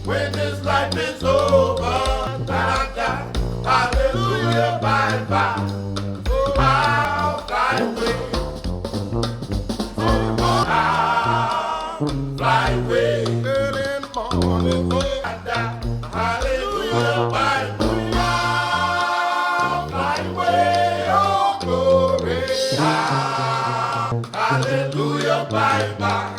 When this life is over, da-da, hallelujah, bye-bye. Oh, I'll fly away. I'll fly away. Early in the morning, oh, da-da, hallelujah, bye-bye. I'll fly away, oh, glory. Hallelujah, bye-bye.